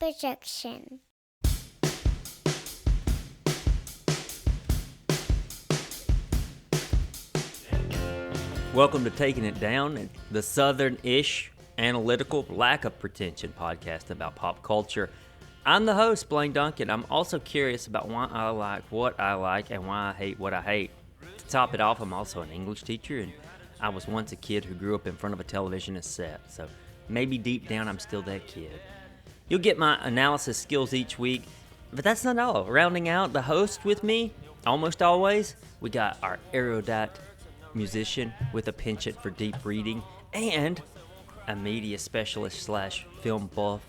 projection. Welcome to Taking It Down, the Southern-ish, analytical, lack of pretension podcast about pop culture. I'm the host, Blaine Duncan. I'm also curious about why I like what I like and why I hate what I hate. To top it off, I'm also an English teacher, and I was once a kid who grew up in front of a television set, so maybe deep down I'm still that kid. You'll get my analysis skills each week, but that's not all. Rounding out the host with me, almost always, we got our erudite musician with a penchant for deep reading, and a media specialist slash film buff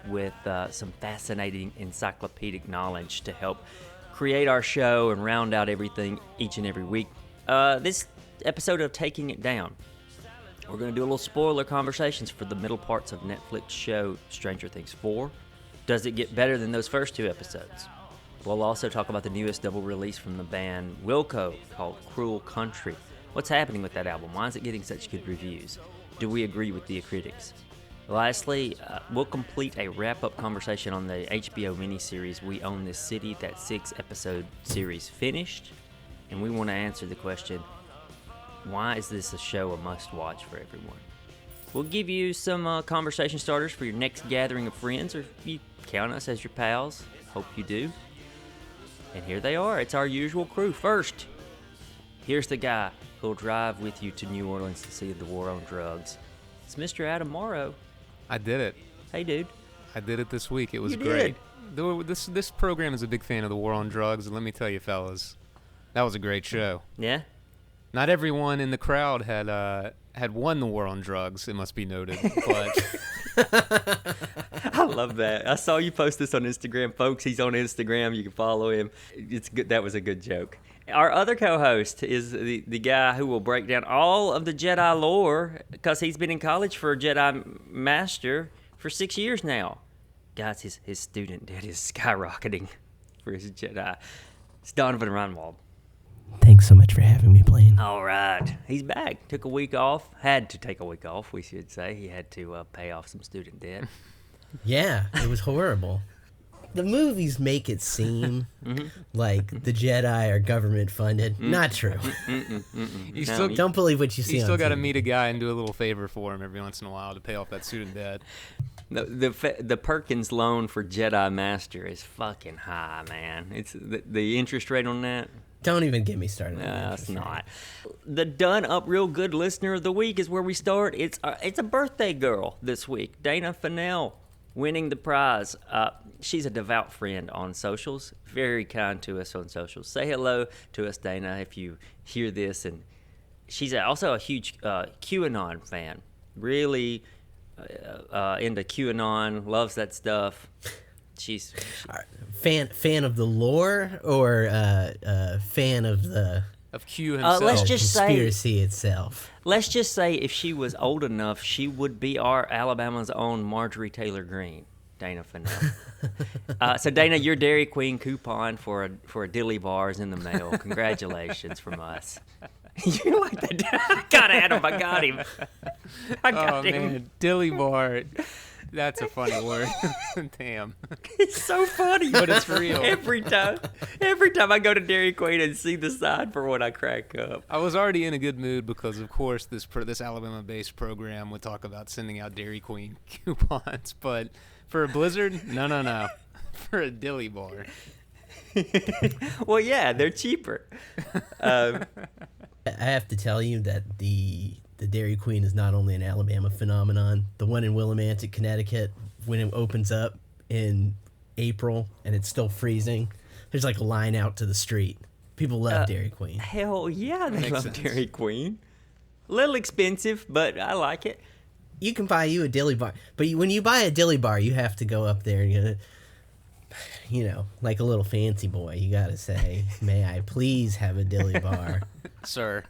with some fascinating encyclopedic knowledge to help create our show and round out everything each and every week. This episode of Taking It Down, we're going to do a little spoiler conversations for the middle parts of Netflix show Stranger Things 4. Does it get better than those first two episodes? We'll also talk about the newest double release from the band Wilco called Cruel Country. What's happening with that album? Why is it getting such good reviews? Do we agree with the critics? Lastly, we'll complete a wrap-up conversation on the HBO miniseries We Own This City. That 6-episode series finished, and we want to answer the question, why is this a show a must-watch for everyone? We'll give you some conversation starters for your next gathering of friends, or if you count us as your pals. Hope you do. And here they are. It's our usual crew. First, here's the guy who'll drive with you to New Orleans to see the war on drugs. It's Mr. Adam Morrow. I did it. Hey, dude. I did it this week. It was You great. This program is a big fan of the war on drugs, and let me tell you, fellas, that was a great show. Yeah? Not everyone in the crowd had won the war on drugs, it must be noted, but I love that. I saw you post this on Instagram. Folks, he's on Instagram. You can follow him. It's good. That was a good joke. Our other co-host is the guy who will break down all of the Jedi lore because he's been in college for a Jedi Master for 6 years now. Guys, his student debt is skyrocketing for his Jedi. It's Donovan Reinwald. Thanks so much for having me, Blaine. All right. He's back. Took a week off. Had to take a week off, we should say. He had to pay off some student debt. Yeah, it was horrible. The movies make it seem like the Jedi are government funded. Not true. you still Don't believe what you see. You still got to TV. meet a guy and do a little favor for him every once in a while to pay off that student debt. The Perkins loan for Jedi Master is fucking high, man. It's the interest rate on that. Don't even get me started. No, it's not. The done up real good listener of the week is where we start. It's a birthday girl this week, Dana Fennell, winning the prize. She's a devout friend on socials, very kind to us on socials. Say hello to us, Dana, if you hear this. And she's also a huge QAnon fan, really into QAnon, loves that stuff. She's fan of the lore or fan of the Q himself. let's just conspiracy itself. Let's just say if she was old enough, she would be our Alabama's own Marjorie Taylor Greene, Dana Fennell. So Dana, your Dairy Queen coupon for a dilly bar is in the mail. Congratulations from us. You like that? I got Adam. I got him. I got him. Man, dilly bar. That's a funny word. Damn. It's so funny, But it's real. Every time I go to Dairy Queen and see the sign for what, I crack up. I was already in a good mood because, of course, this Alabama-based program would talk about sending out Dairy Queen coupons. But for a Blizzard, no. For a dilly bar. Well, yeah, they're cheaper. I have to tell you that the Dairy Queen is not only an Alabama phenomenon. The one in Willimantic, Connecticut, when it opens up in April and it's still freezing, there's like a line out to the street. People love Dairy Queen. Hell yeah, they Makes love sense. Dairy Queen. A little expensive, but I like it. You can buy you a dilly bar, but when you buy a dilly bar, you have to go up there and like a little fancy boy. You gotta say, "May I please have a dilly bar?" Sir.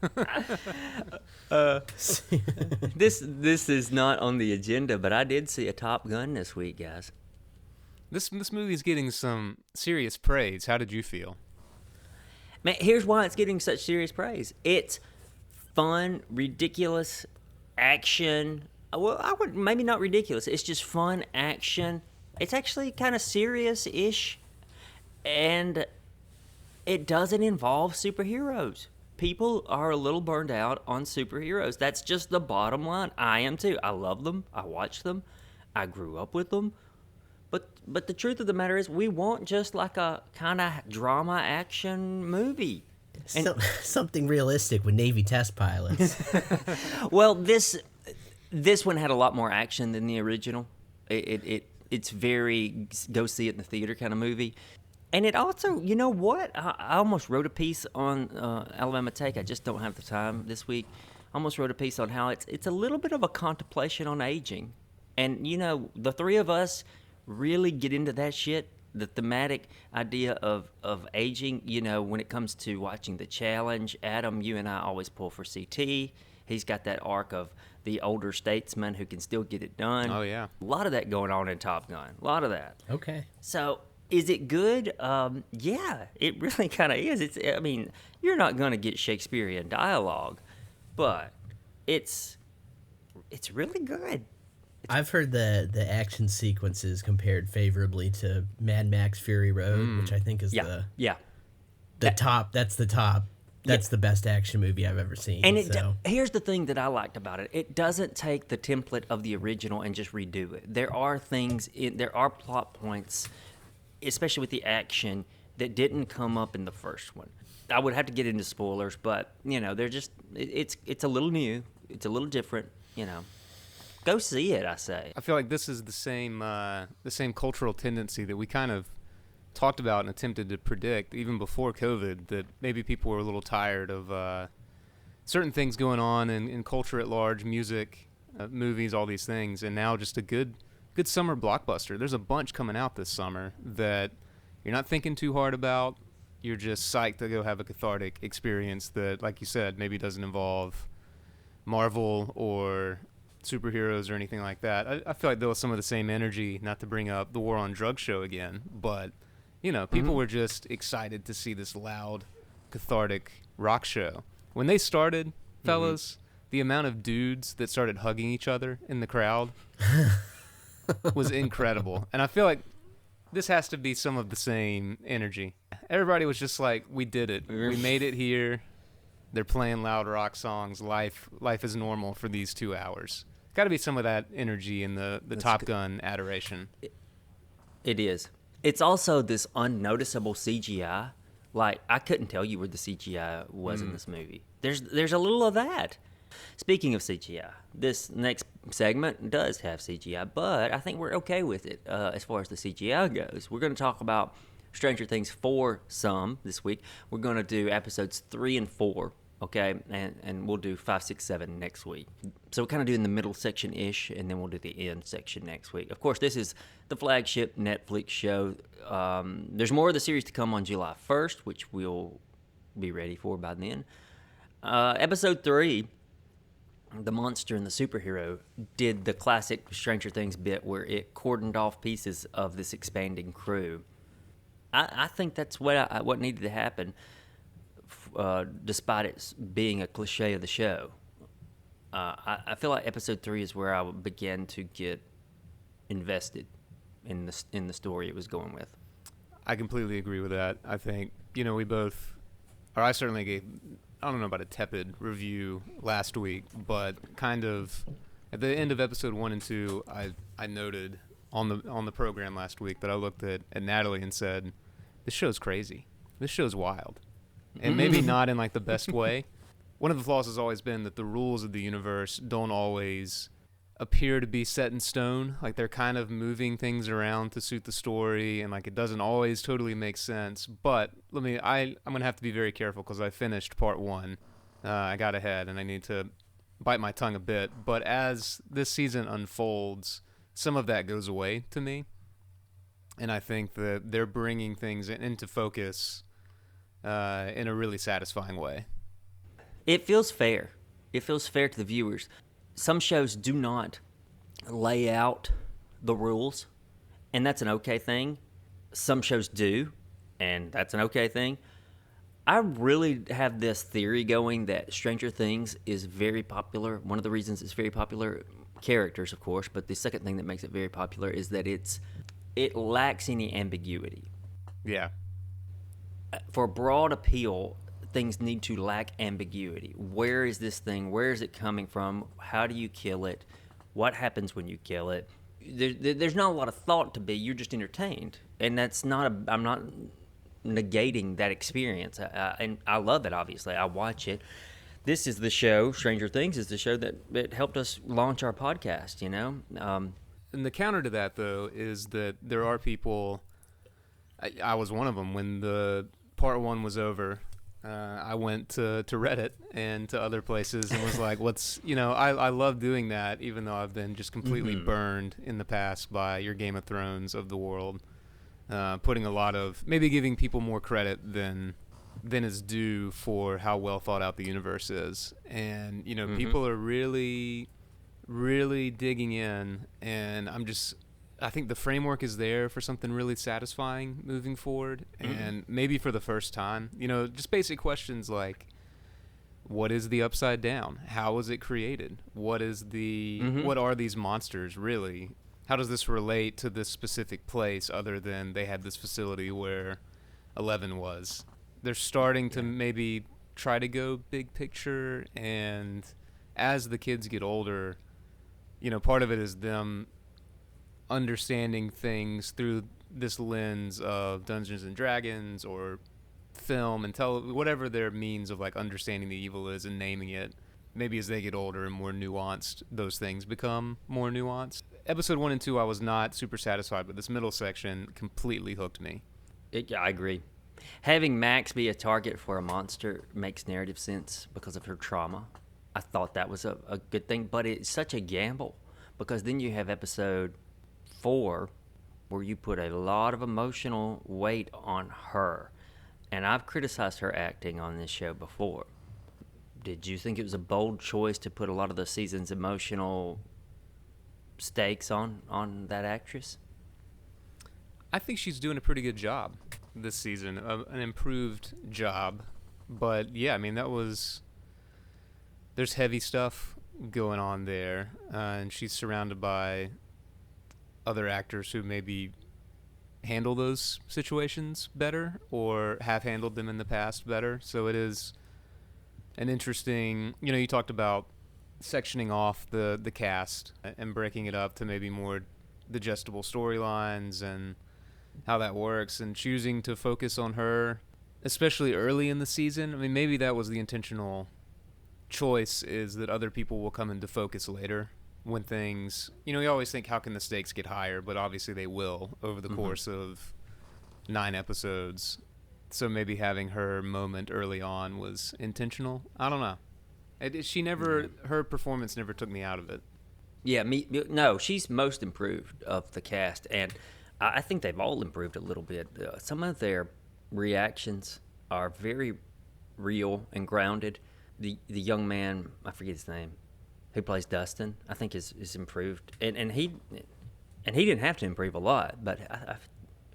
This is not on the agenda, but I did see a Top Gun this week, guys. This movie is getting some serious praise. How did you feel? Man, here's why it's getting such serious praise. It's fun, ridiculous action. Well, I would maybe not ridiculous. It's just fun action It's actually kind of serious-ish, and it doesn't involve superheroes. People are a little burned out on superheroes. That's just the bottom line. I am too. I love them. I watch them. I grew up with them. But the truth of the matter is, we want just like a kind of drama action movie. Something realistic with Navy test pilots. Well, this one had a lot more action than the original. It's very go see it in the theater kind of movie. And it also, you know what? I almost wrote a piece on Alabama Take. I just don't have the time this week. I almost wrote a piece on how it's a little bit of a contemplation on aging. And, you know, the three of us really get into that shit, the thematic idea of aging, you know, when it comes to watching The Challenge. Adam, you and I always pull for CT. He's got that arc of the older statesman who can still get it done. Oh, yeah. A lot of that going on in Top Gun. A lot of that. Okay. So, is it good? Yeah, it really kind of is. I mean, you're not going to get Shakespearean dialogue, but it's really good. I've heard the action sequences compared favorably to Mad Max Fury Road, which I think is the top. That's the top. That's the best action movie I've ever seen. And here's the thing that I liked about it. It doesn't take the template of the original and just redo it. There are there are plot points, especially with the action, that didn't come up in the first one. I would have to get into spoilers, but, you know, they're just, it's a little new. It's a little different, you know. Go see it, I say. I feel like this is the same cultural tendency that we kind of talked about and attempted to predict even before COVID, that maybe people were a little tired of certain things going on in culture at large, music, movies, all these things, and now just a good summer blockbuster. There's a bunch coming out this summer that you're not thinking too hard about. You're just psyched to go have a cathartic experience that, like you said, maybe doesn't involve Marvel or superheroes or anything like that. I feel like there was some of the same energy, not to bring up the War on Drugs show again, but, you know, people were just excited to see this loud, cathartic rock show. When they started, fellas, the amount of dudes that started hugging each other in the crowd was incredible. And I feel like this has to be some of the same energy. Everybody was just like, we did it. We made it here. They're playing loud rock songs. Life is normal for these 2 hours. Got to be some of that energy in the Top Gun adoration. It is. It's also this unnoticeable CGI. Like, I couldn't tell you where the CGI was in this movie. There's a little of that. Speaking of CGI, this next segment does have CGI, but I think we're okay with it as far as the CGI goes. We're going to talk about Stranger Things 4 some this week. We're going to do episodes 3 and 4, okay? And we'll do 5, 6, 7 next week. So we're kind of doing the middle section-ish, and then we'll do the end section next week. Of course, this is the flagship Netflix show. There's more of the series to come on July 1st, which we'll be ready for by then. Episode 3, the monster and the superhero, did the classic Stranger Things bit where it cordoned off pieces of this expanding crew. I think that's what needed to happen, despite it being a cliche of the show. I feel like episode 3 is where I began to get invested in the story it was going with. I completely agree with that. I think, you know, I certainly gave, I don't know about a tepid review last week, but kind of at the end of episode 1 and 2, I noted on the program last week that I looked at Natalie and said, this show's crazy. This show's wild. And maybe not in like the best way. One of the flaws has always been that the rules of the universe don't always appear to be set in stone. Like they're kind of moving things around to suit the story, and like it doesn't always totally make sense. But I'm gonna have to be very careful because I finished part 1. I got ahead and I need to bite my tongue a bit. But as this season unfolds, some of that goes away to me. And I think that they're bringing things into focus in a really satisfying way. It feels fair. It feels fair to the viewers. Some shows do not lay out the rules, and that's an okay thing. Some shows do, and that's an okay thing. I really have this theory going that Stranger Things is very popular. One of the reasons it's very popular, characters, of course, but the second thing that makes it very popular is that it's it lacks any ambiguity. Yeah. For broad appeal, things need to lack ambiguity. Where is this thing? Where is it coming from? How do you kill it? What happens when you kill it? There's not a lot of thought to be. You're just entertained, and that's not. I'm not negating that experience, and I love it. Obviously, I watch it. This is the show. Stranger Things is the show that helped us launch our podcast. You know. And the counter to that, though, is that there are people. I was one of them when the part 1 was over. I went to Reddit and to other places and was like, what's, I love doing that, even though I've been just completely burned in the past by your Game of Thrones of the world. Putting a lot of, maybe giving people more credit than is due for how well thought out the universe is. And, people are really, really digging in, and I think the framework is there for something really satisfying moving forward, and maybe for the first time. Just basic questions like, what is the Upside Down? How was it created? What is what are these monsters really? How does this relate to this specific place other than they had this facility where 11 was? They're starting to maybe try to go big picture, and as the kids get older, part of it is them understanding things through this lens of Dungeons and Dragons or film and whatever their means of like understanding the evil is and naming it. Maybe as they get older and more nuanced, those things become more nuanced. Episode 1 and 2, I was not super satisfied, but this middle section completely hooked me. I agree. Having Max be a target for a monster makes narrative sense because of her trauma. I thought that was a good thing, but it's such a gamble because then you have episode 4 where you put a lot of emotional weight on her. And I've criticized her acting on this show before. Did you think it was a bold choice to put a lot of the season's emotional stakes on that actress? I think she's doing a pretty good job this season, an improved job. But yeah, I mean, there's heavy stuff going on there, and she's surrounded by other actors who maybe handle those situations better or have handled them in the past better. So it is an interesting, you talked about sectioning off the cast and breaking it up to maybe more digestible storylines and how that works, and choosing to focus on her, especially early in the season. I mean, maybe that was the intentional choice, is that other people will come into focus later when things, you always think, how can the stakes get higher? But obviously they will over the course of 9 episodes. So maybe having her moment early on was intentional. I don't know. Her performance never took me out of it. Yeah, no, she's most improved of the cast, and I think they've all improved a little bit. Some of their reactions are very real and grounded. The young man, I forget his name, who plays Dustin, I think is improved, and he didn't have to improve a lot, but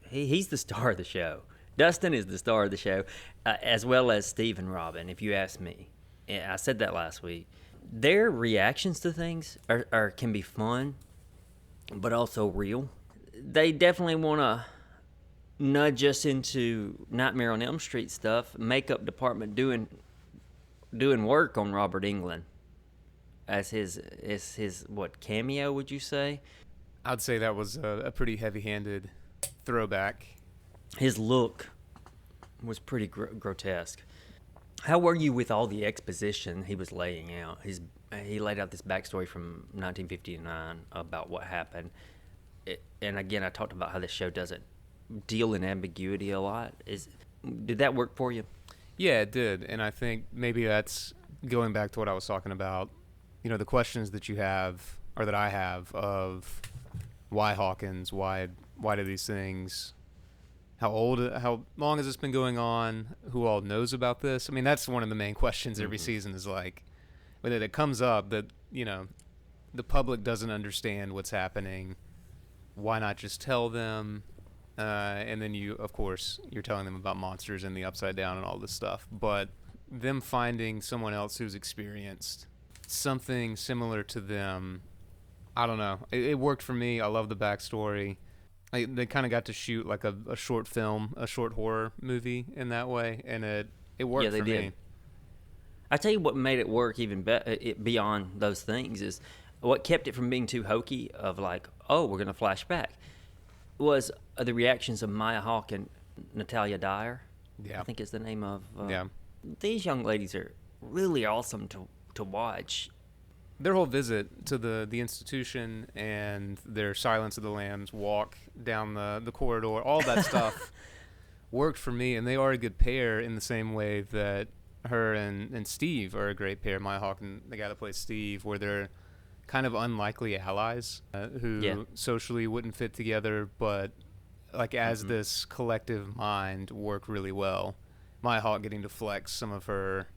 he's the star of the show. Dustin is the star of the show, as well as Steve and Robin, if you ask me. I said that last week. Their reactions to things can be fun, but also real. They definitely want to nudge us into Nightmare on Elm Street stuff. Makeup department doing work on Robert Englund as his cameo, would you say? I'd say that was a pretty heavy-handed throwback. His look was pretty grotesque. How were you with all the exposition he was laying out? He laid out this backstory from 1959 about what happened. And again, I talked about how this show doesn't deal in ambiguity a lot. Did that work for you? Yeah, it did. And I think maybe that's going back to what I was talking about. The questions that you have, or that I have, of why Hawkins, why do these things, how long has this been going on, who all knows about this? I mean, that's one of the main questions every season, is like, when it comes up that, the public doesn't understand what's happening, why not just tell them? And then you're telling them about monsters and the Upside Down and all this stuff, but them finding someone else who's experienced something similar to them, I don't know. It worked for me. I love the backstory. They kind of got to shoot like a short film, a short horror movie in that way, and it worked for me. I tell you what made it work even beyond those things is what kept it from being too hokey of like, oh, we're going to flash back, was the reactions of Maya Hawke and Natalia Dyer. Yeah. I think is the name of. Yeah. These young ladies are really awesome to watch. Their whole visit to the institution and their Silence of the Lambs walk down the corridor, all that stuff worked for me, and they are a good pair in the same way that her and Steve are a great pair. Maya Hawke and the guy that plays Steve, where they're kind of unlikely allies who socially wouldn't fit together, but like as this collective mind work really well. Maya Hawke getting to flex some of her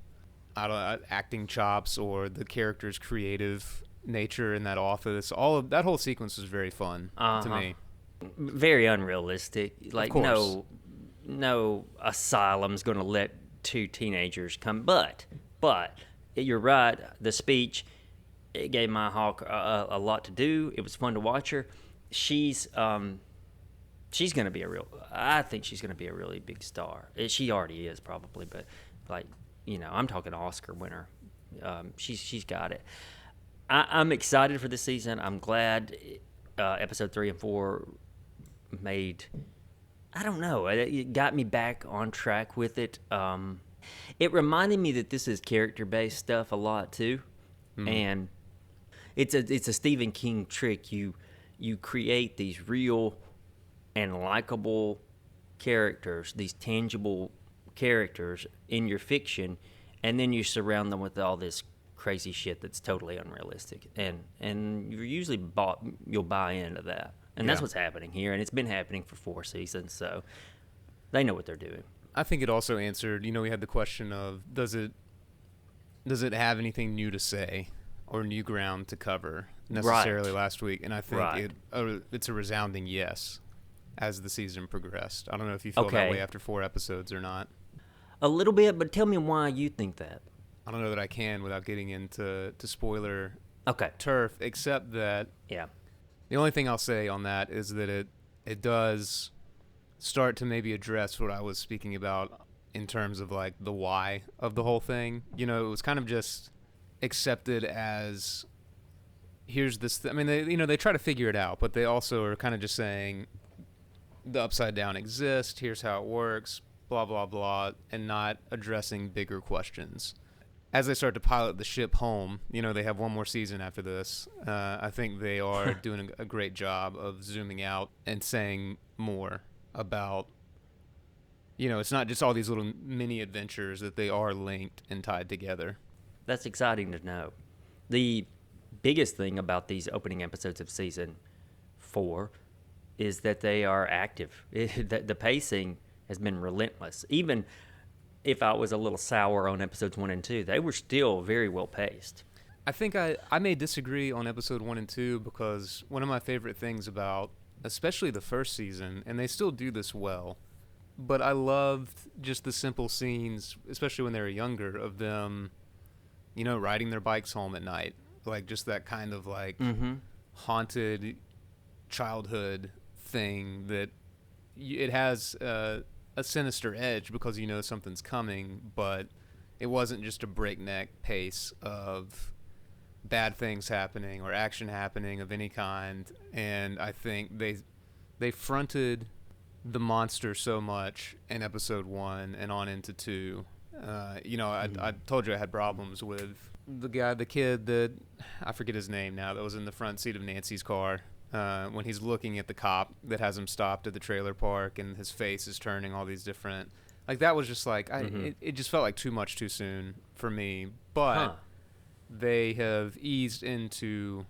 acting chops or the character's creative nature in that office. All of that whole sequence was very fun to me. Very unrealistic. Like no asylum's going to let two teenagers come. But you're right. The speech, it gave Maya Hawke a lot to do. It was fun to watch her. She's going to be I think she's going to be a really big star. She already is probably, but like, I'm talking Oscar winner. She's got it. I'm excited for this season. I'm glad episode 3 and 4 made, I don't know, it got me back on track with it. It reminded me that this is character-based stuff a lot too. And it's a Stephen King trick. You create these real and likable characters, these tangible characters in your fiction, and then you surround them with all this crazy shit that's totally unrealistic, and you're usually you'll buy into that, and that's what's happening here, and it's been happening for 4 seasons, so they know what they're doing. I think it also answered, we had the question of does it have anything new to say or new ground to cover necessarily last week, and I think it's a resounding yes as the season progressed. I don't know if you feel that way after 4 episodes or not. A little bit, but tell me why you think that. I don't know that I can without getting into spoiler turf, except that the only thing I'll say on that is that it does start to maybe address what I was speaking about in terms of like the why of the whole thing. It was kind of just accepted as here's this they try to figure it out, but they also are kind of just saying the upside down exists, here's how it works, blah, blah, blah, and not addressing bigger questions. As they start to pilot the ship home, they have one more season after this. I think they are doing a great job of zooming out and saying more about, it's not just all these little mini adventures, that they are linked and tied together. That's exciting to know. The biggest thing about these opening episodes of season 4 is that they are active. The pacing has been relentless. Even if I was a little sour on episodes 1 and 2, they were still very well paced. I think I may disagree on episode 1 and 2 because one of my favorite things about, especially the first season, and they still do this well, but I loved just the simple scenes, especially when they were younger, of them, riding their bikes home at night. Like just that kind of like haunted childhood thing that it has a sinister edge because something's coming, but it wasn't just a breakneck pace of bad things happening or action happening of any kind. And I think they fronted the monster so much in episode 1 and on into 2. I told you I had problems with the kid that I forget his name now, that was in the front seat of Nancy's car. When he's looking at the cop that has him stopped at the trailer park and his face is turning all these different, like that was just like it just felt like too much too soon for me, but they have eased into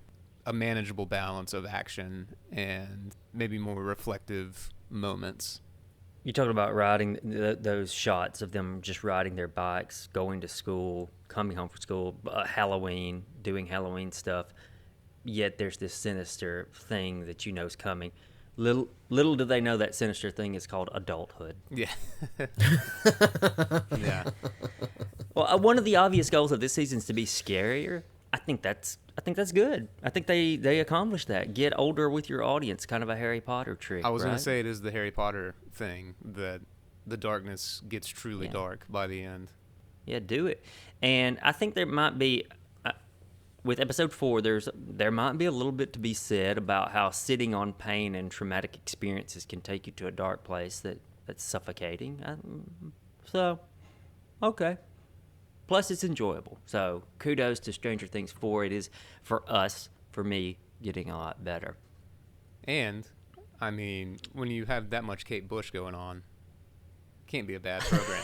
a manageable balance of action and maybe more reflective moments. You're talking about riding those shots of them just riding their bikes, going to school, coming home from school, Halloween, doing Halloween stuff. Yet there's this sinister thing that is coming. Little do they know that sinister thing is called adulthood. Yeah. Yeah. Well, one of the obvious goals of this season is to be scarier, I think that's good. I think they accomplished that. Get older with your audience, kind of a Harry Potter trick. I was right? going to say it is the Harry Potter thing that the darkness gets truly dark by the end. Yeah, do it. And I think there might be, with episode 4, there might be a little bit to be said about how sitting on pain and traumatic experiences can take you to a dark place that's suffocating. So, okay. Plus, it's enjoyable. So, kudos to Stranger Things 4. It is, for me, getting a lot better. And, I mean, when you have that much Kate Bush going on, can't be a bad program.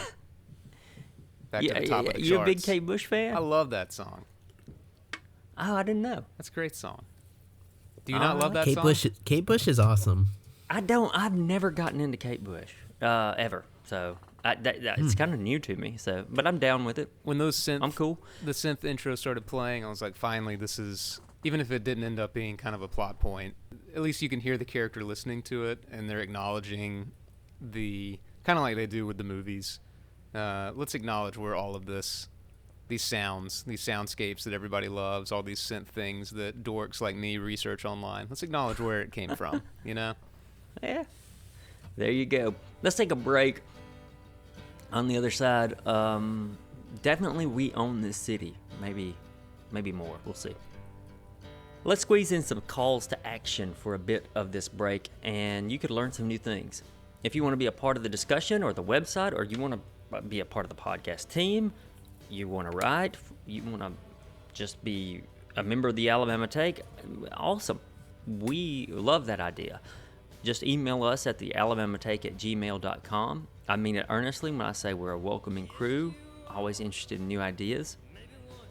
Back to the top of the charts. You a big Kate Bush fan? I love that song. Oh, I didn't know. That's a great song. Do you not love that song? Kate Bush is awesome. I've never gotten into Kate Bush, ever. So... it's kind of new to me, but I'm down with it. When I'm cool. The synth intro started playing, I was like, finally, this is, even if it didn't end up being kind of a plot point, at least you can hear the character listening to it, and they're acknowledging kind of like they do with the movies. Let's acknowledge where all of these soundscapes that everybody loves, all these synth things that dorks like me research online. Let's acknowledge where it came from, you know? Yeah. There you go. Let's take a break. On the other side, definitely we own this city. Maybe more. We'll see. Let's squeeze in some calls to action for a bit of this break, and you could learn some new things. If you want to be a part of the discussion or the website, or you want to be a part of the podcast team, you want to write, you want to just be a member of the Alabama Take, awesome. We love that idea. Just email us at thealabamaTake@gmail.com. I mean it earnestly when I say we're a welcoming crew, always interested in new ideas.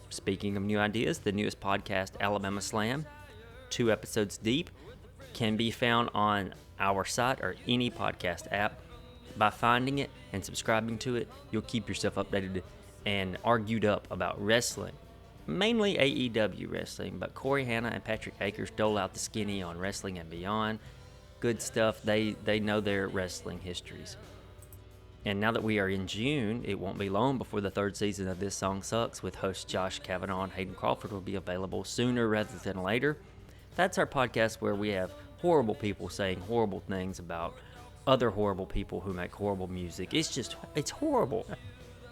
Speaking of new ideas, the newest podcast, Alabama Slam, 2 episodes deep, can be found on our site or any podcast app. By finding it and subscribing to it, you'll keep yourself updated and argued up about wrestling. Mainly AEW wrestling, but Corey Hanna and Patrick Akers dole out the skinny on wrestling and beyond. Good stuff. They know their wrestling histories. And now that we are in June, it won't be long before the 3rd season of This Song Sucks with hosts Josh Kavanaugh and Hayden Crawford will be available sooner rather than later. That's our podcast where we have horrible people saying horrible things about other horrible people who make horrible music. It's horrible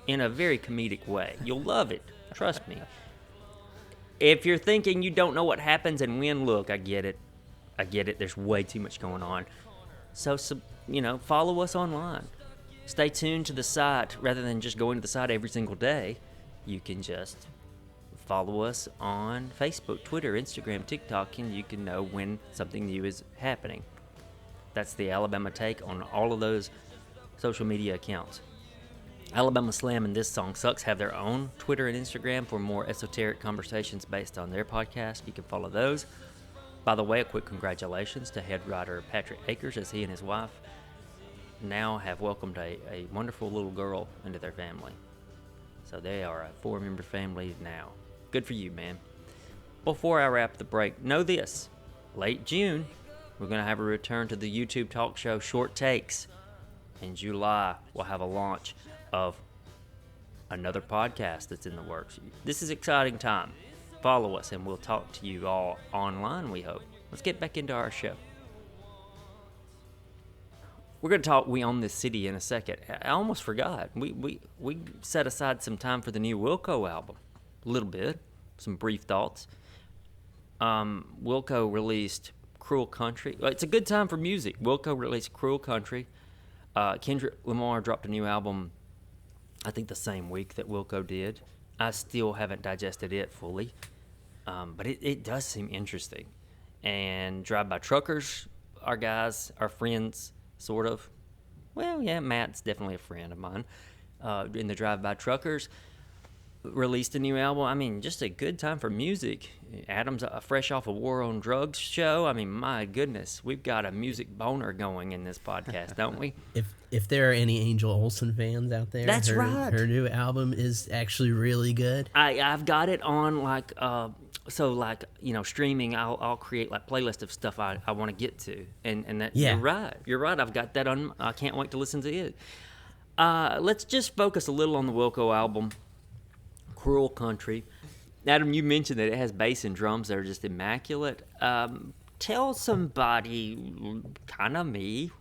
in a very comedic way. You'll love it. Trust me. If you're thinking you don't know what happens and when, look, I get it. There's way too much going on. So follow us online. Stay tuned to the site. Rather than just going to the site every single day, you can just follow us on Facebook, Twitter, Instagram, TikTok, and you can know when something new is happening. That's the Alabama Take on all of those social media accounts. Alabama Slam and This Song Sucks have their own Twitter and Instagram for more esoteric conversations based on their podcast. You can follow those. By the way, a quick congratulations to head writer Patrick Akers, as he and his wife now have welcomed a wonderful little girl into their family. So they are a 4-member family now. Good for you, man. Before I wrap the break, know this. Late June, we're going to have a return to the YouTube talk show Short Takes. In July, we'll have a launch of another podcast that's in the works. This is exciting time. Follow us, and we'll talk to you all online, we hope. Let's get back into our show. We're going to talk We Own This City in a second. I almost forgot. We set aside some time for the new Wilco album. A little bit. Some brief thoughts. Wilco released Cruel Country. It's a good time for music. Wilco released Cruel Country. Kendrick Lamar dropped a new album, I think the same week that Wilco did. I still haven't digested it fully, but it does seem interesting. And Drive By Truckers, our guys, our friends, sort of. Well, yeah, Matt's definitely a friend of mine. In the Drive By Truckers, released a new album. I mean, just a good time for music. Adam's fresh off a War on Drugs show. I mean, my goodness, we've got a music boner going in this podcast, don't we? If there are any Angel Olsen fans out there, that's right. Her new album is actually really good. I've got it on streaming. I'll create like playlist of stuff I want to get to, and that you're right. I've got that on. I can't wait to listen to it. Let's just focus a little on the Wilco album, Cruel Country. Adam, you mentioned that it has bass and drums that are just immaculate. Tell somebody, kind of me,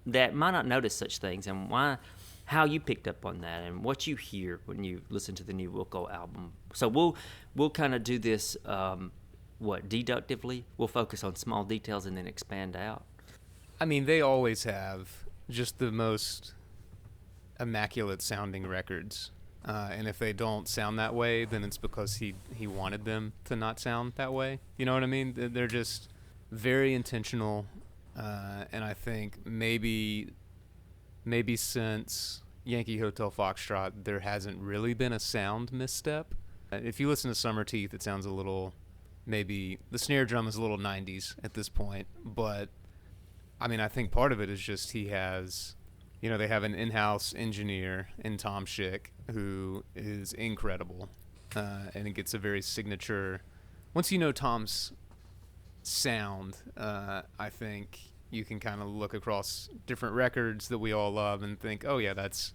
that might not notice such things, and how you picked up on that, and what you hear when you listen to the new Wilco album. So we'll kind of do this, deductively. We'll focus on small details and then expand out. I mean, they always have just the most immaculate sounding records. And if they don't sound that way, then it's because he wanted them to not sound that way. You know what I mean? They're just very intentional. And I think maybe since Yankee Hotel Foxtrot, there hasn't really been a sound misstep. If you listen to Summer Teeth, it sounds a little, maybe the snare drum is a little 90s at this point. But, I mean, I think part of it is just he has, they have an in-house engineer in Tom Schick who is incredible. And it gets a very signature, once you know Tom's sound, I think you can kind of look across different records that we all love and think, oh yeah, that's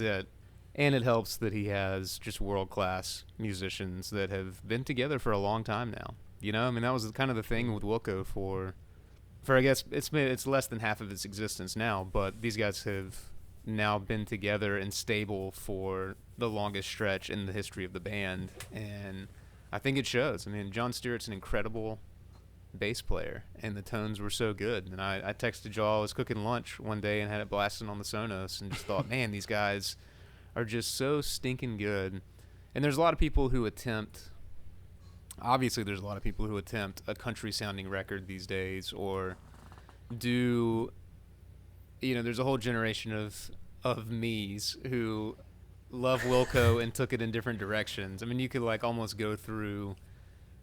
it. And it helps that he has just world-class musicians that have been together for a long time now. I mean, that was kind of the thing with Wilco for I guess it's less than half of its existence now, but these guys have now been together and stable for the longest stretch in the history of the band, and I think it shows. I mean, John Stewart's an incredible bass player, and the tones were so good. And I texted y'all, I was cooking lunch one day and had it blasting on the Sonos and just thought, man, these guys are just so stinking good. And there's a lot of people who attempt a country sounding record these days, or do, there's a whole generation of me's who love Wilco and took it in different directions. I mean, you could almost go through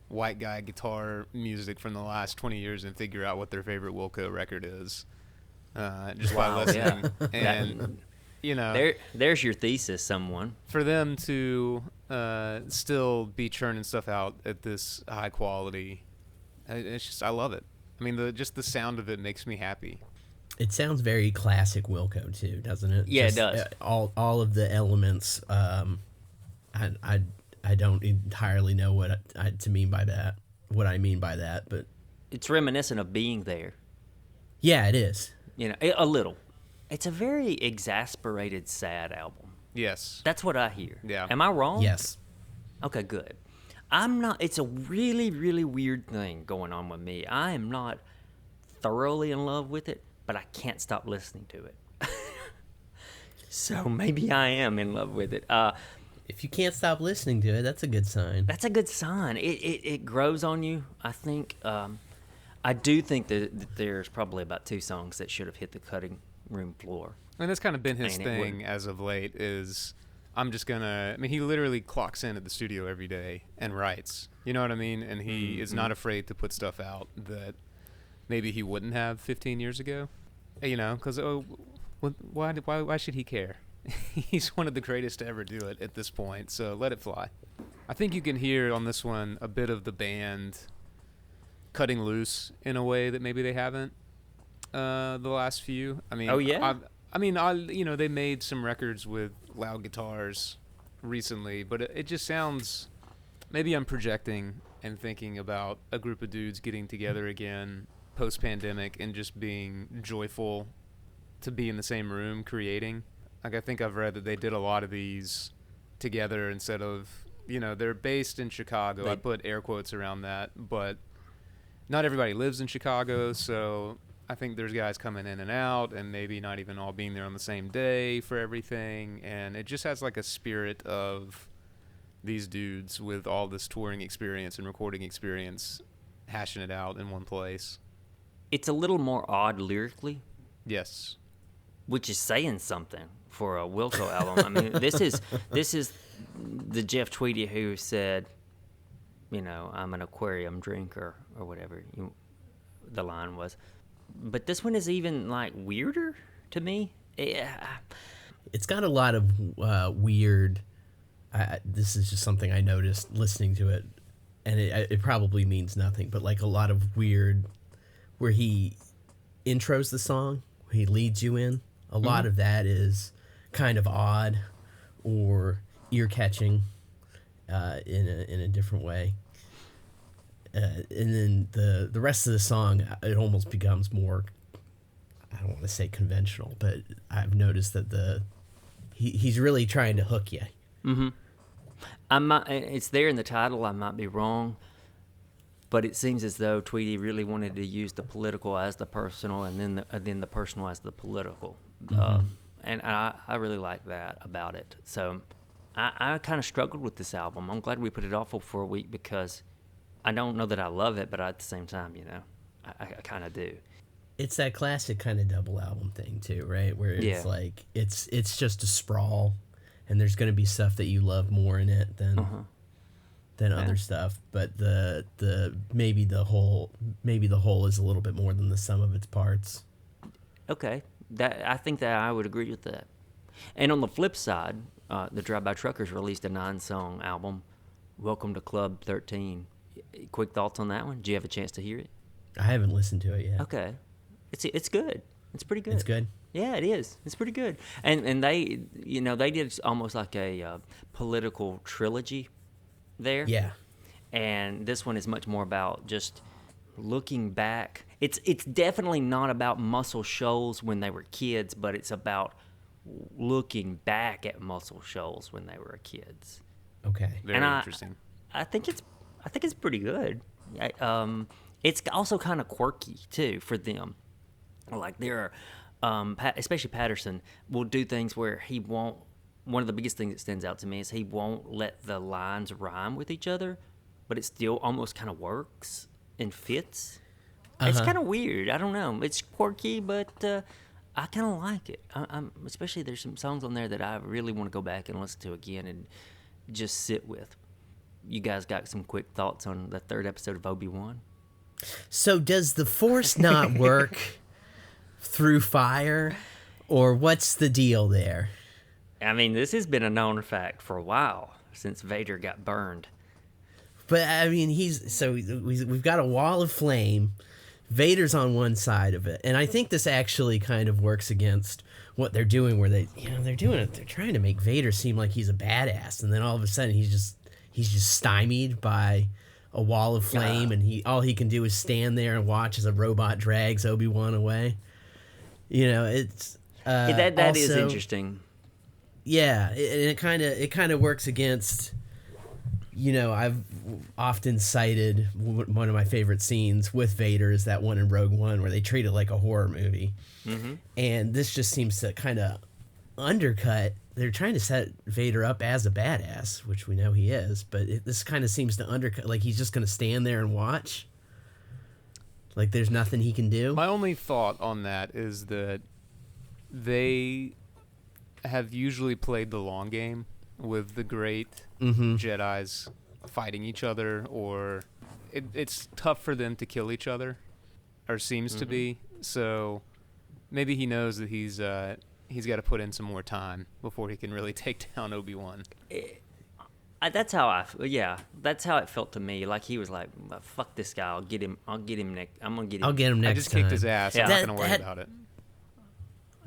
white guy guitar music from the last 20 years and figure out what their favorite Wilco record is, just by listening. Yeah. And there's your thesis, someone. For them to still be churning stuff out at this high quality, it's just, I love it. I mean, just the sound of it makes me happy. It sounds very classic Wilco too, doesn't it? Yeah, it does. All of the elements. I don't entirely know what I mean by that, but it's reminiscent of Being There. Yeah, it is. A little. It's a very exasperated, sad album. Yes. That's what I hear. Yeah. Am I wrong? Yes. Okay, good. I'm not. It's a really, really weird thing going on with me. I am not thoroughly in love with it, but I can't stop listening to it. So maybe I am in love with it. If you can't stop listening to it, that's a good sign. That's a good sign. It grows on you, I think. I do think that there's probably about 2 songs that should have hit the cutting room floor. And that's kind of been his thing as of late, is he literally clocks in at the studio every day and writes. You know what I mean? And he is not afraid to put stuff out that maybe he wouldn't have 15 years ago. Because, why should he care? He's one of the greatest to ever do it at this point, so let it fly. I think you can hear on this one a bit of the band cutting loose in a way that maybe they haven't the last few. I mean, oh yeah. They made some records with loud guitars recently, but it just sounds. Maybe I'm projecting and thinking about a group of dudes getting together again post-pandemic and just being joyful to be in the same room creating. I think I've read that they did a lot of these together instead of, they're based in Chicago. I put air quotes around that, but not everybody lives in Chicago, so I think there's guys coming in and out and maybe not even all being there on the same day for everything, and it just has a spirit of these dudes with all this touring experience and recording experience hashing it out in one place. It's a little more odd lyrically. Yes. Which is saying something for a Wilco album. I mean, this is the Jeff Tweedy who said, I'm an aquarium drinker or whatever the line was. But this one is even weirder to me. Yeah. It's got a lot of weird. This is just something I noticed listening to it, and it probably means nothing, but a lot of weird, where he intros the song, he leads you in. A lot of that is kind of odd or ear-catching. in a different way. And then the rest of the song, it almost becomes more, I don't want to say conventional, but I've noticed that he's really trying to hook you. It's there in the title. I might be wrong, but it seems as though Tweedy really wanted to use the political as the personal, and then the personal as the political. And I really like that about it. So I kind of struggled with this album. I'm glad we put it off for a week because I don't know that I love it, but at the same time, I kind of do. It's that classic kind of double album thing too, right? Where it's like it's just a sprawl, and there's going to be stuff that you love more in it than other stuff. But the maybe the whole is a little bit more than the sum of its parts. Okay, I think that I would agree with that. And on the flip side, the Drive-By Truckers released a 9-song album, Welcome to Club 13. Quick thoughts on that one? Did you have a chance to hear it? I haven't listened to it yet. Okay. It's good. It's pretty good. It's good? Yeah, it is. It's pretty good. And they, they did almost like a political trilogy there. Yeah. And this one is much more about just looking back. It's definitely not about Muscle Shoals when they were kids, but it's about looking back at Muscle Shoals when they were kids. Okay. Very interesting. I think it's pretty good. It's also kind of quirky too for them. Like there are, especially Patterson will do things where he won't. One of the biggest things that stands out to me is he won't let the lines rhyme with each other, but it still almost kind of works and fits. It's kind of weird. I don't know. It's quirky, but I kind of like it. I'm especially there's some songs on there that I really want to go back and listen to again and just sit with. You guys got some quick thoughts on the 3rd episode of Obi-Wan? So does the Force not work through fire, or what's the deal there? I mean, this has been a known fact for a while, since Vader got burned. But, I mean, we've got a wall of flame. Vader's on one side of it. And I think this actually kind of works against what they're doing, where they're trying to make Vader seem like he's a badass. And then all of a sudden he's just stymied by a wall of flame, and all he can do is stand there and watch as a robot drags Obi-Wan away. It's that also, is interesting. Yeah, it kind of works against. I've often cited one of my favorite scenes with Vader is that one in Rogue One where they treat it like a horror movie, and this just seems to kind of undercut. They're trying to set Vader up as a badass, which we know he is, but this kind of seems to undercut, like he's just going to stand there and watch. Like there's nothing he can do. My only thought on that is that they have usually played the long game with the great Jedis fighting each other, or it's tough for them to kill each other, or seems to be. So maybe he knows that he's got to put in some more time before he can really take down Obi-Wan. That's how that's how it felt to me. Like he was like, "Fuck this guy! I'll get him next. I'm gonna get him. I'll get him next time." I just kicked his ass. Yeah. I'm not gonna worry about it.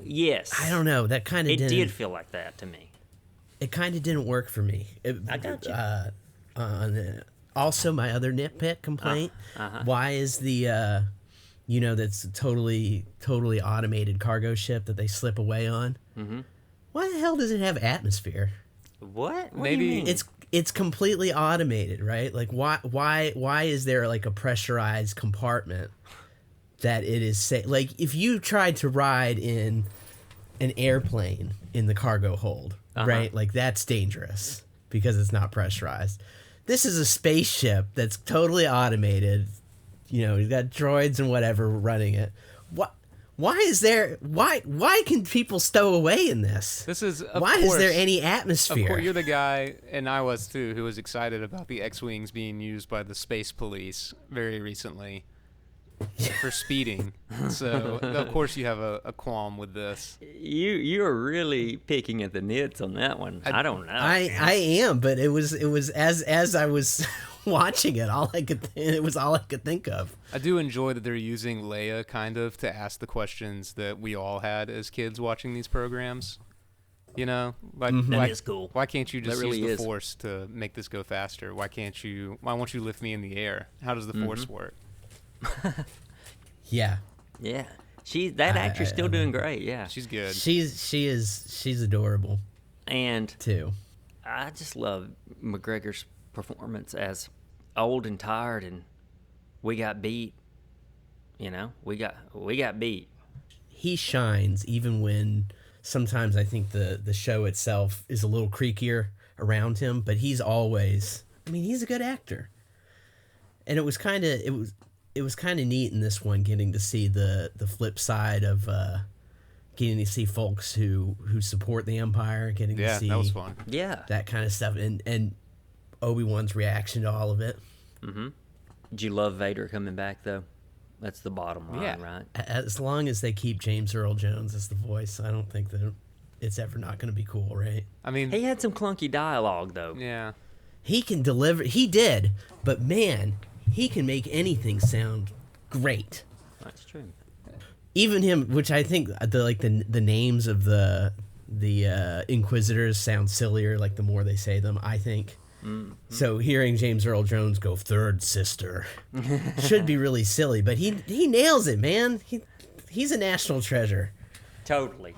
Yes. I don't know. That kind of did feel like that to me. It kind of didn't work for me. I got you. Also, my other nitpick complaint: why is the that's totally automated cargo ship that they slip away on? Why the hell does it have atmosphere? What? Maybe do you mean? It's completely automated, right? Like why is there like a pressurized compartment that it is safe? Like if you tried to ride in an airplane in the cargo hold, right? Like that's dangerous because it's not pressurized. This is a spaceship that's totally automated. You've got droids and whatever running it. Why is there? Why can people stow away in this? This is why is there any atmosphere? Of course, you're the guy, and I was too, who was excited about the X-wings being used by the space police very recently for speeding. So of course you have a qualm with this. You're really picking at the nits on that one. I don't know. I am, but it was as I was watching it, it was all I could think of. I do enjoy that they're using Leia kind of to ask the questions that we all had as kids watching these programs. You know, like That is cool. Why can't you just That really use the is. Force to make this go faster? Why won't you lift me in the air? How does the Force work? Yeah. Yeah. That actor's still doing great, yeah. She's good. She's adorable And too. I just love McGregor's performance as old and tired, and we got beat. You know, we got beat. He shines even when sometimes I think the show itself is a little creakier around him, but he's always, I mean, he's a good actor. And it was kind of neat in this one getting to see the flip side of getting to see folks who support the Empire, getting to see that was fun. Yeah. that kind of stuff, and Obi-Wan's reaction to all of it. Did you love Vader coming back, though? That's the bottom line, right? As long as they keep James Earl Jones as the voice, I don't think that it's ever not going to be cool, right? I mean, He had some clunky dialogue, though. yeah. He can deliver. He did, but man, he can make anything sound great. That's true. Even him, which I think the names of the Inquisitors sound sillier, like the more they say them, I think. So hearing James Earl Jones go third sister should be really silly, but he nails it, man. He's a national treasure. Totally.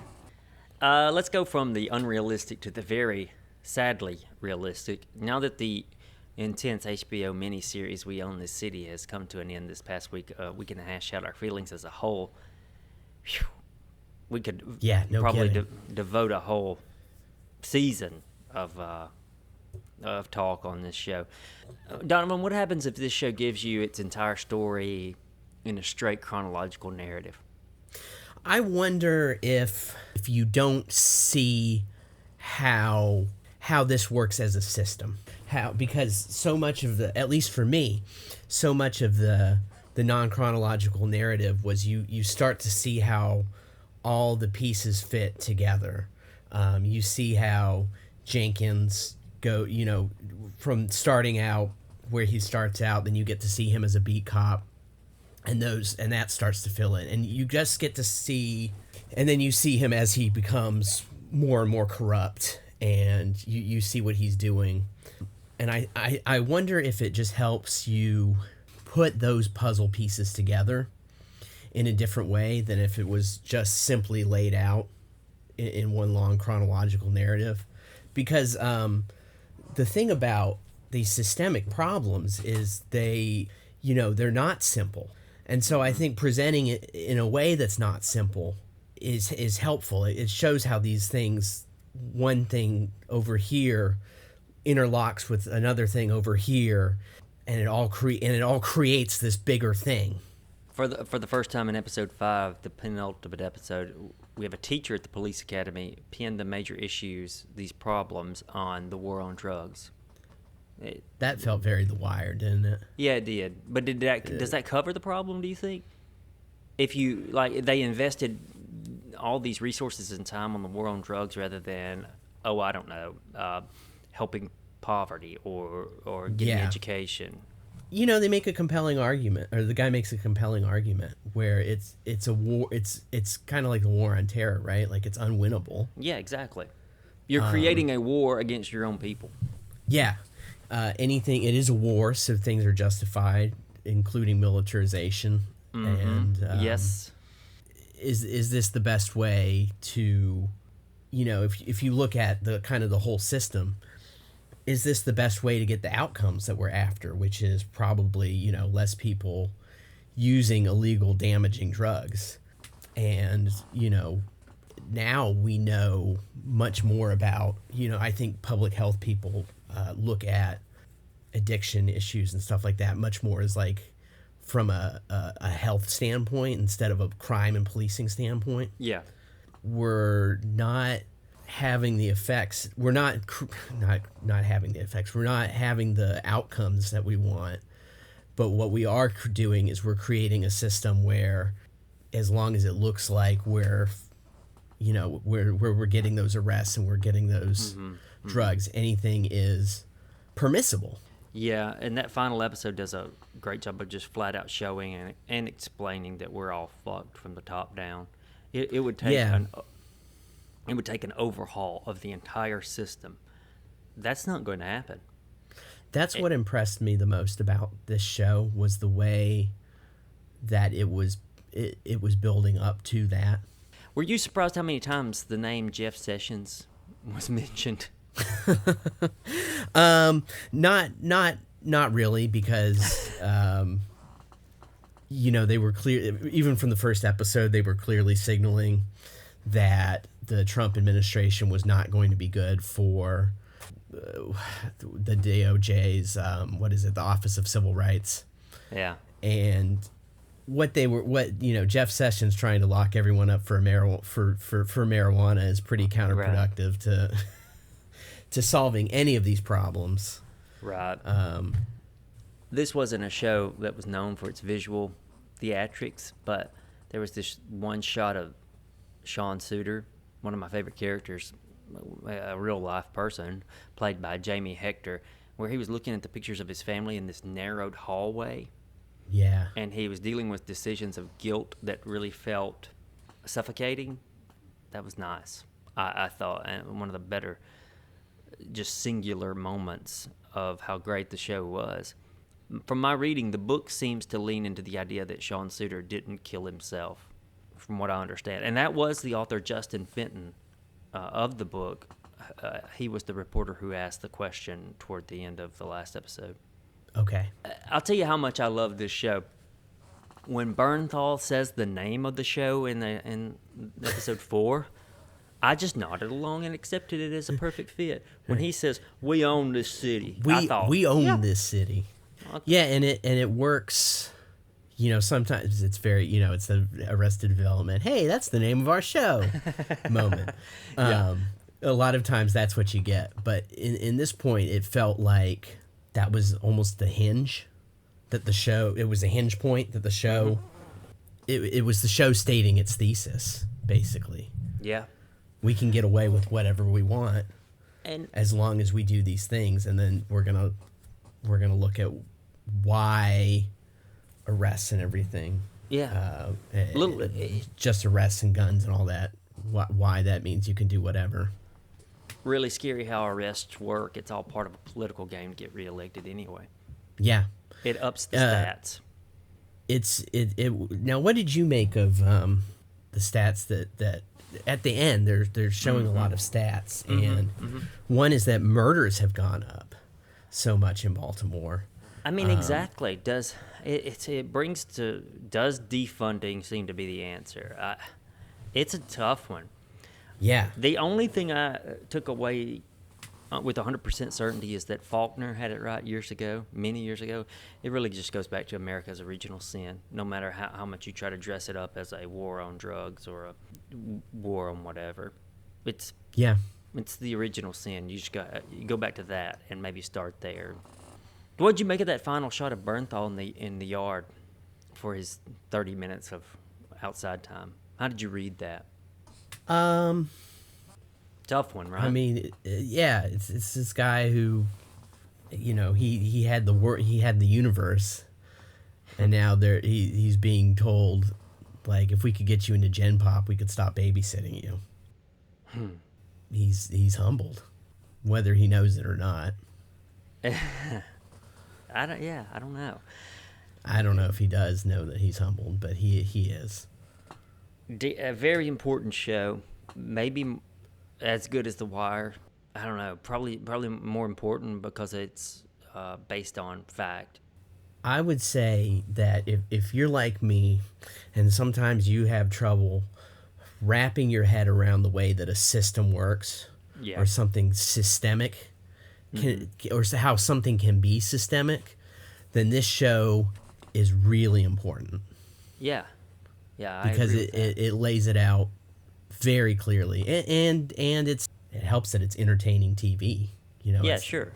Let's go from the unrealistic to the very sadly realistic. Now that the intense HBO miniseries We Own This City has come to an end this past week, we can hash out our feelings as a whole. Whew. We could probably devote a whole season of talk on this show. Donovan, what happens if this show gives you its entire story in a straight chronological narrative? I wonder if you don't see how this works as a system. Because so much of at least for me, so much of the non-chronological narrative was you start to see how all the pieces fit together. You see how Jenkins go, from starting out where he starts out, then you get to see him as a beat cop, and that starts to fill in, and you just get to see, and then you see him as he becomes more and more corrupt, and you see what he's doing. And I wonder if it just helps you put those puzzle pieces together in a different way than if it was just simply laid out in one long chronological narrative. Because the thing about these systemic problems is they're not simple. And so I think presenting it in a way that's not simple is helpful. It shows how these things, one thing over here interlocks with another thing over here, and it all creates this bigger thing. For the first time in episode 5, the penultimate episode, we have a teacher at the police academy pin the major issues, these problems, on the war on drugs. That felt very The Wire, didn't it? Yeah, it did. But does that cover the problem, do you think? If they invested all these resources and time on the war on drugs rather than, helping poverty or getting education. They make a compelling argument, or the guy makes a compelling argument where it's a war. It's kind of like the war on terror, right? Like it's unwinnable. Yeah, exactly. You're creating a war against your own people. Yeah. It is a war, so things are justified, including militarization. And yes, is this the best way to, if you look at the kind of the whole system, is this the best way to get the outcomes that we're after, which is probably less people using illegal damaging drugs? And now we know much more about, I think public health people look at addiction issues and stuff like that much more as like from a health standpoint instead of a crime and policing standpoint. Yeah. We're not having the effects. We're not having the effects. We're not having the outcomes that we want. But what we are doing is we're creating a system where, as long as it looks like we're getting those arrests and we're getting those drugs, anything is permissible. Yeah, and that final episode does a great job of just flat out showing and explaining that we're all fucked from the top down. It would take It would take an overhaul of the entire system. That's not going to happen. That's what impressed me the most about this show, was the way that it was building up to that. Were you surprised how many times the name Jeff Sessions was mentioned? Not really, because they were clear, even from the first episode, they were clearly signaling that the Trump administration was not going to be good for the DOJ's the Office of Civil Rights. Yeah. And Jeff Sessions trying to lock everyone up for marijuana is pretty counterproductive to solving any of these problems. Right. This wasn't a show that was known for its visual theatrics, but there was this one shot of Sean Suiter, one of my favorite characters, a real life person, played by Jamie Hector, where he was looking at the pictures of his family in this narrowed hallway. Yeah. And he was dealing with decisions of guilt that really felt suffocating. That was nice. I thought, and one of the better, just singular moments of how great the show was. From my reading, the book seems to lean into the idea that Sean Suiter didn't kill himself, from what I understand. And that was the author, Justin Fenton, of the book. He was the reporter who asked the question toward the end of the last episode. Okay. I'll tell you how much I love this show. When Bernthal says the name of the show in episode 4, I just nodded along and accepted it as a perfect fit. When he says, "We own this city," I thought, we own this city. Yeah, and it works. Sometimes it's very, it's the Arrested Development. Hey, that's the name of our show moment. A lot of times that's what you get. But in this point, it felt like that was almost the hinge that the show, it was a hinge point that the show, it was the show stating its thesis, basically. Yeah. We can get away with whatever we want, and as long as we do these things, and then we're gonna look at why arrests and everything. Yeah. Just arrests and guns and all that. Why that means you can do whatever. Really scary how arrests work. It's all part of a political game to get reelected anyway. Yeah. It ups the stats. Now, what did you make of the stats that at the end they're showing a lot of stats, and one is that murders have gone up so much in Baltimore. I mean, exactly. Does defunding seem to be the answer? It's a tough one. Yeah. The only thing I took away with 100% certainty is that Faulkner had it right many years ago. It really just goes back to America's original sin, no matter how much you try to dress it up as a war on drugs or a war on whatever. It's the original sin. You go back to that and maybe start there. What'd you make of that final shot of Bernthal in the yard for his 30 minutes of outside time? How did you read that? Tough one, right? I mean, it's this guy who, he had the universe, and now he's being told, like, if we could get you into Gen Pop, we could stop babysitting you. He's humbled, whether he knows it or not. I don't know. I don't know if he does know that he's humbled, but he is. A very important show, maybe as good as The Wire. I don't know, probably more important because it's based on fact. I would say that if you're like me, and sometimes you have trouble wrapping your head around the way that a system works, or something systemic, or how something can be systemic, then this show is really important. Yeah, because it lays it out very clearly, and it helps that it's entertaining TV. Yeah, sure.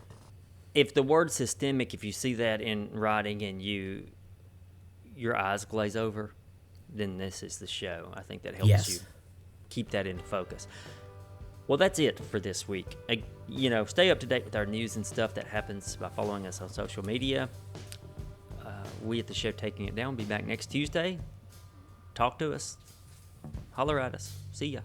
If the word systemic, if you see that in writing and your eyes glaze over, then this is the show. I think that helps you keep that in focus. Well, that's it for this week. Stay up to date with our news and stuff that happens by following us on social media. We at the show Taking It Down will be back next Tuesday. Talk to us. Holler at us. See ya.